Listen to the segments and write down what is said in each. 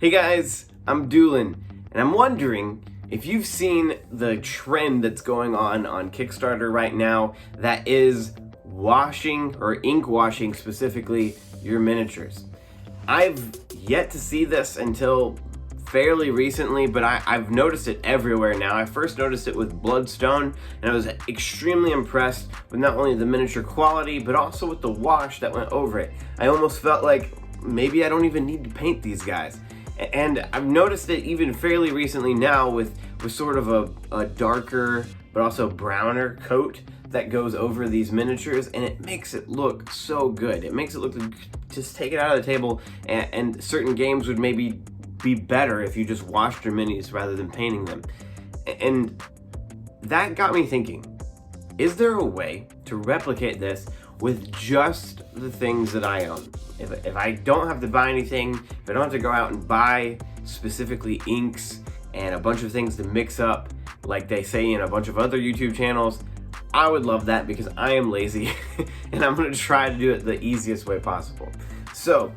Hey guys, I'm Doolin, and I'm wondering if you've seen the trend that's going on Kickstarter right now that is washing, or ink washing specifically, your miniatures. I've yet to see this until fairly recently, but I've noticed it everywhere now. I first noticed it with Bloodstone, and I was extremely impressed with not only the miniature quality, but also with the wash that went over it. I almost felt like maybe I don't even need to paint these guys. And I've noticed it even fairly recently now with sort of a darker but also browner coat that goes over these miniatures, and it makes it look so good. It makes it look like just take it out of the table, and certain games would maybe be better if you just washed your minis rather than painting them. And that got me thinking, is there a way to replicate this with just the things that I own? If I don't have to buy anything, if I don't have to go out and buy specifically inks and a bunch of things to mix up like they say in a bunch of other YouTube channels, I would love that because I am lazy and I'm gonna try to do it the easiest way possible. So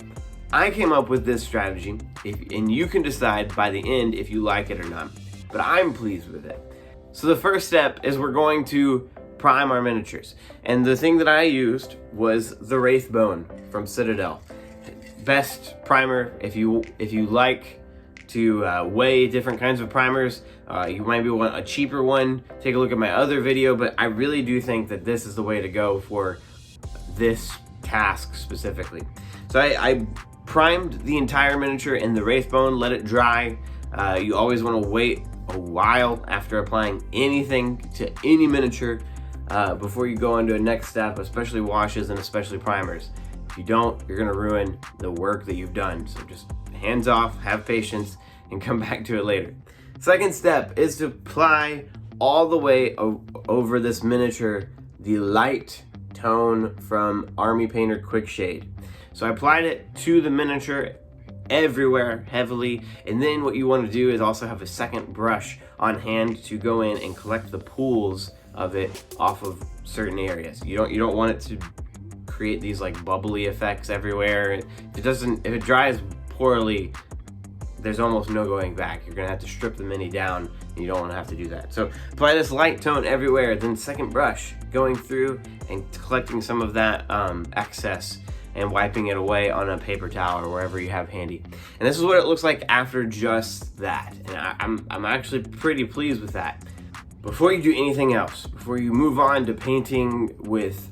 I came up with this strategy, and you can decide by the end if you like it or not, but I'm pleased with it. So the first step is we're going to prime our miniatures. And the thing that I used was the Wraithbone from Citadel. Best primer if you like to weigh different kinds of primers. You maybe want a cheaper one. Take a look at my other video, but I really do think that this is the way to go for this task specifically. So I primed the entire miniature in the Wraithbone, let it dry. You always want to wait a while after applying anything to any miniature before you go on to a next step, especially washes and especially primers. If you don't, you're gonna ruin the work that you've done. So just hands off, have patience, and come back to it later. Second step is to apply all the way over this miniature the light tone from Army Painter Quickshade. So I applied it to the miniature everywhere heavily, and then what you want to do is also have a second brush on hand to go in and collect the pools of it off of certain areas. You don't want it to create these like bubbly effects everywhere. If it dries poorly, there's almost no going back. You're gonna have to strip the mini down, and you don't want to have to do that. So apply this light tone everywhere, then second brush going through and collecting some of that excess and wiping it away on a paper towel or wherever you have handy. And this is what it looks like after just that. And I'm actually pretty pleased with that. Before you do anything else, before you move on to painting with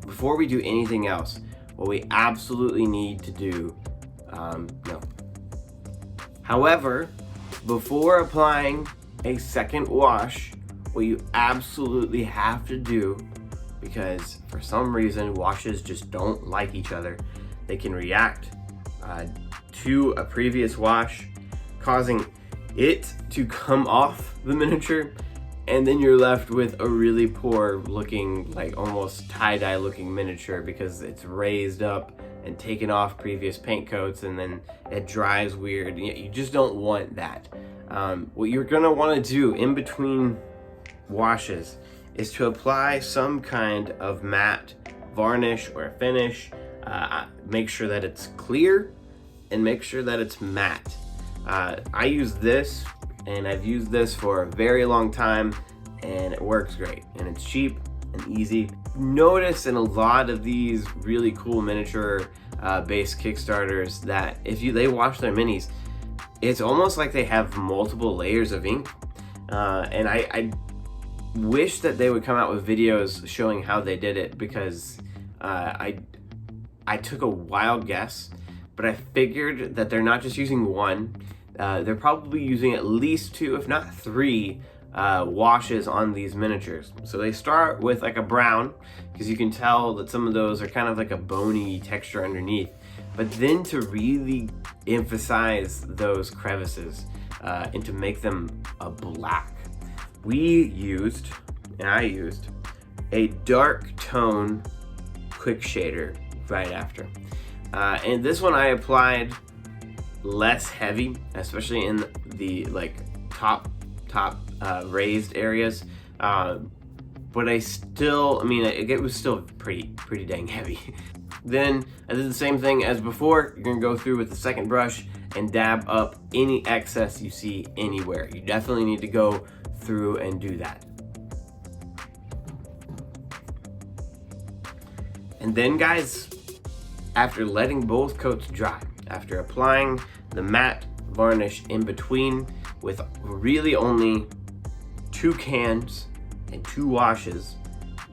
before we do anything else, what we absolutely need to do, However, before applying a second wash, what you absolutely have to do, because for some reason washes just don't like each other, they can react to a previous wash, causing it to come off the miniature, and then you're left with a really poor looking, like almost tie-dye looking miniature because it's raised up and taken off previous paint coats, and then it dries weird. You just don't want that. What you're gonna want to do in between washes is to apply some kind of matte varnish or finish. Make sure that it's clear and make sure that it's matte. I use this, and I've used this for a very long time, and it works great, and it's cheap and easy. Notice in a lot of these really cool miniature based Kickstarters that if they wash their minis, it's almost like they have multiple layers of ink, and I wish that they would come out with videos showing how they did it, because I took a wild guess, but I figured that they're not just using one, they're probably using at least 2, if not 3 washes on these miniatures. So they start with like a brown, because you can tell that some of those are kind of like a bony texture underneath, but then to really emphasize those crevices and to make them a black, I used a dark tone quick shader right after. And this one I applied less heavy, especially in the like top raised areas. but I mean, it was still pretty dang heavy. Then I did the same thing as before. You're gonna go through with the second brush and dab up any excess you see anywhere. You definitely need to go through and do that. And then guys, after letting both coats dry, after applying the matte varnish in between with really only 2 cans and 2 washes,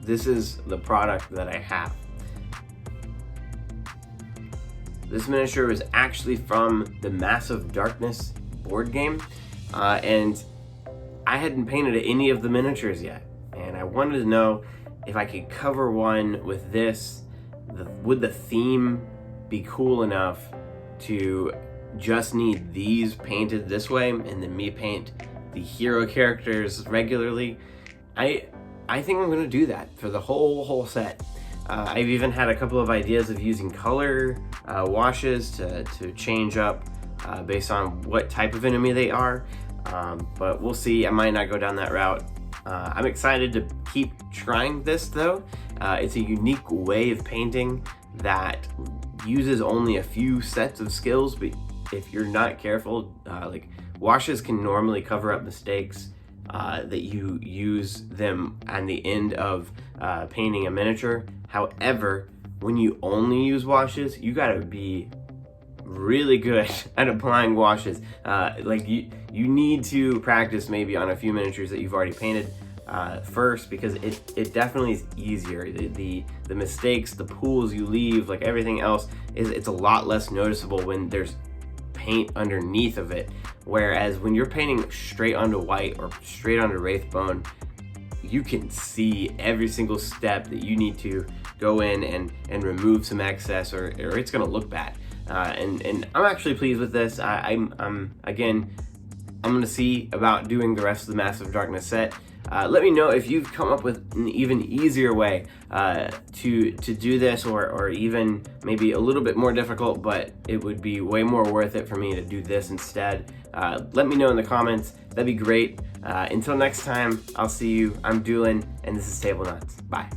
this is the product that I have. This miniature is actually from the Massive Darkness board game, and I hadn't painted any of the miniatures yet, and I wanted to know if I could cover one with this. Would the theme be cool enough to just need these painted this way and then me paint the hero characters regularly? I think I'm gonna do that for the whole set. I've even had a couple of ideas of using color washes to change up based on what type of enemy they are, but we'll see. I might not go down that route. I'm excited to keep trying this though. It's a unique way of painting that uses only a few sets of skills, but if you're not careful, like washes can normally cover up mistakes that you use them at the end of painting a miniature. However, when you only use washes, you gotta be really good at applying washes. Like you need to practice maybe on a few miniatures that you've already painted first, because it definitely is easier. The mistakes, the pools you leave, like everything else, it's a lot less noticeable when there's paint underneath of it. Whereas when you're painting straight onto white or straight onto Wraithbone, you can see every single step that you need to go in and remove some excess, or it's gonna look bad. And I'm actually pleased with this. I'm gonna see about doing the rest of the Massive Darkness set. Let me know if you've come up with an even easier way to do this, or even maybe a little bit more difficult, but it would be way more worth it for me to do this instead. Let me know in the comments. That'd be great. Until next time, I'll see you. I'm Doolin, and this is Table Nuts. Bye.